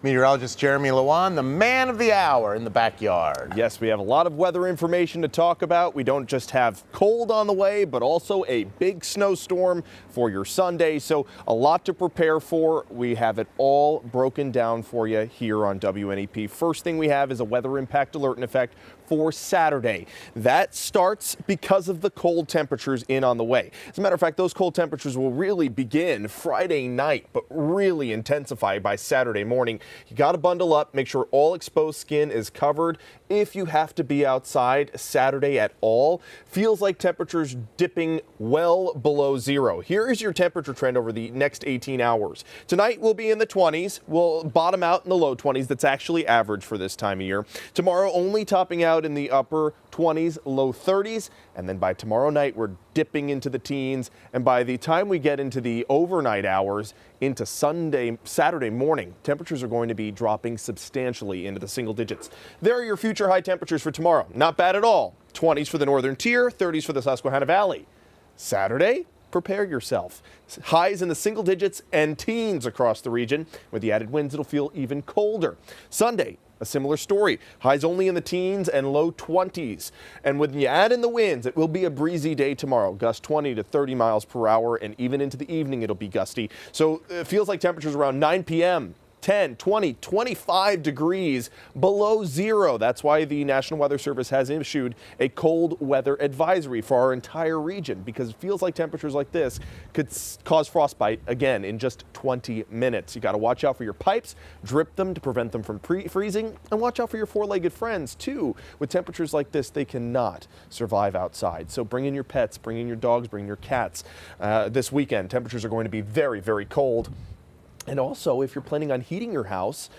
Meteorologist Jeremy Lewan, the man of the hour in the backyard. Yes, we have a lot of weather information to talk about. We don't just have cold on the way, but also a big snowstorm for your Sunday. So a lot to prepare for. We have it all broken down for you here on WNEP. First thing we have is a weather impact alert in effect for Saturday. That starts because of the cold temperatures in on the way. As a matter of fact, those cold temperatures will really begin Friday night, but really intensify by Saturday morning. You got to bundle up, make sure all exposed skin is covered. If you have to be outside Saturday at all, feels like temperatures dipping well below zero. Here is your temperature trend over the next 18 hours. Tonight we'll be in the 20s. We'll bottom out in the low 20s. That's actually average for this time of year. Tomorrow only topping out in the upper 20s, low 30s, and then by tomorrow night we're dipping into the teens, and by the time we get into the overnight hours into Saturday morning, temperatures are going to be dropping substantially into the single digits. There are your future high temperatures for tomorrow. Not bad at all. 20s for the northern tier, 30s for the Susquehanna Valley. Saturday, prepare yourself. Highs in the single digits and teens across the region. With the added winds, it'll feel even colder. Sunday, a similar story. Highs only in the teens and low 20s. And when you add in the winds, it will be a breezy day tomorrow. Gusts 20 to 30 miles per hour, and even into the evening it'll be gusty. So it feels like temperatures around 9 p.m. 10, 20, 25 degrees below zero. That's why the National Weather Service has issued a cold weather advisory for our entire region, because it feels like temperatures like this could cause frostbite again in just 20 minutes. You got to watch out for your pipes, drip them to prevent them from freezing, and watch out for your four-legged friends too. With temperatures like this, they cannot survive outside. So bring in your pets, bring in your dogs, bring in your cats. This weekend, temperatures are going to be very, very cold. And also, if you're planning on heating your house,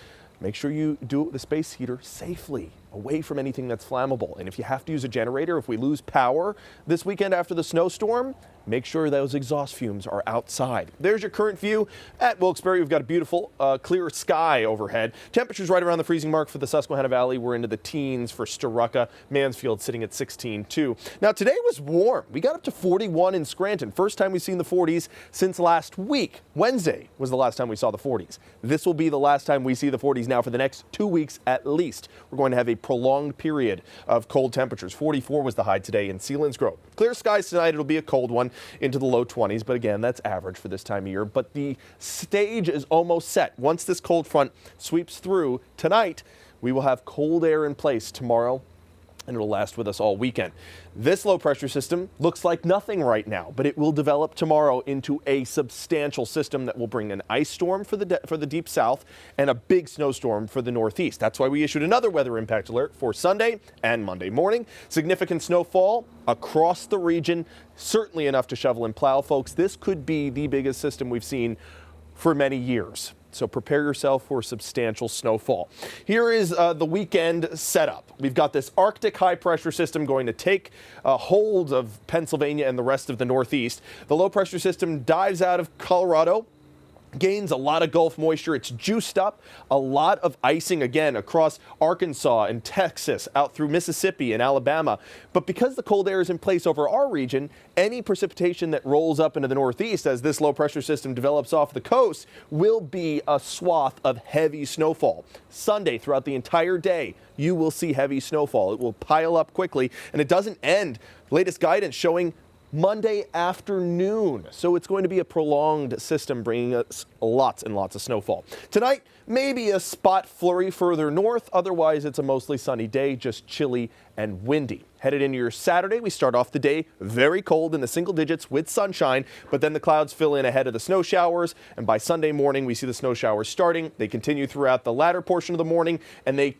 make sure you do it with a space heater safely, away from anything that's flammable. And if you have to use a generator, if we lose power this weekend after the snowstorm, make sure those exhaust fumes are outside. There's your current view. At Wilkes-Barre, we've got a beautiful clear sky overhead. Temperatures right around the freezing mark for the Susquehanna Valley. We're into the teens for Storuca. Mansfield sitting at 16 too. Now today was warm. We got up to 41 in Scranton. First time we've seen the 40s since last week. Wednesday was the last time we saw the 40s. This will be the last time we see the 40s now for the next 2 weeks at least. We're going to have a prolonged period of cold temperatures. 44 was the high today in Selinsgrove. Clear skies tonight. It'll be a cold one into the low 20s, but again, that's average for this time of year. But the stage is almost set. Once this cold front sweeps through tonight, we will have cold air in place tomorrow, and it'll last with us all weekend. This low pressure system looks like nothing right now, but it will develop tomorrow into a substantial system that will bring an ice storm for the deep south and a big snowstorm for the northeast. That's why we issued another weather impact alert for Sunday and Monday morning. Significant snowfall across the region, certainly enough to shovel and plow, folks. This could be the biggest system we've seen for many years. So prepare yourself for substantial snowfall. Here is the weekend setup. We've got this Arctic high pressure system going to take hold of Pennsylvania and the rest of the Northeast. The low pressure system dives out of Colorado, gains a lot of Gulf moisture. It's juiced up. A lot of icing again across Arkansas and Texas, out through Mississippi and Alabama. But because the cold air is in place over our region, any precipitation that rolls up into the Northeast as this low pressure system develops off the coast will be a swath of heavy snowfall. Sunday, throughout the entire day, you will see heavy snowfall. It will pile up quickly, and it doesn't end. Latest guidance showing Monday afternoon. So it's going to be a prolonged system bringing us lots and lots of snowfall. Tonight, maybe a spot flurry further north. Otherwise, it's a mostly sunny day, just chilly and windy. Headed into your Saturday, we start off the day very cold in the single digits with sunshine, but then the clouds fill in ahead of the snow showers. And by Sunday morning, we see the snow showers starting. They continue throughout the latter portion of the morning, and they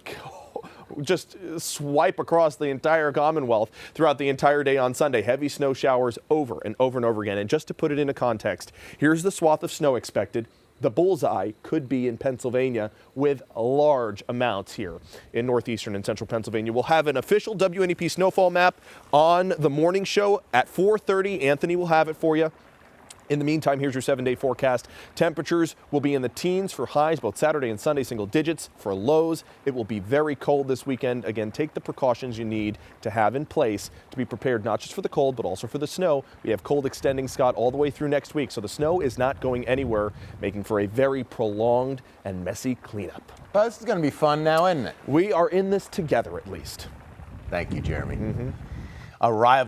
just swipe across the entire Commonwealth throughout the entire day on Sunday. Heavy snow showers over and over and over again. And just to put it into context, here's the swath of snow expected. The bullseye could be in Pennsylvania with large amounts here in northeastern and central Pennsylvania. We'll have an official WNEP snowfall map on the morning show at 4:30. Anthony will have it for you. In the meantime, here's your 7-day forecast. Temperatures will be in the teens for highs both Saturday and Sunday, single digits for lows. It will be very cold this weekend. Again, take the precautions you need to have in place to be prepared not just for the cold, but also for the snow. We have cold extending, Scott, all the way through next week. So the snow is not going anywhere, making for a very prolonged and messy cleanup. Well, this is going to be fun now, isn't it? We are in this together, at least. Thank you, Jeremy. Arrival.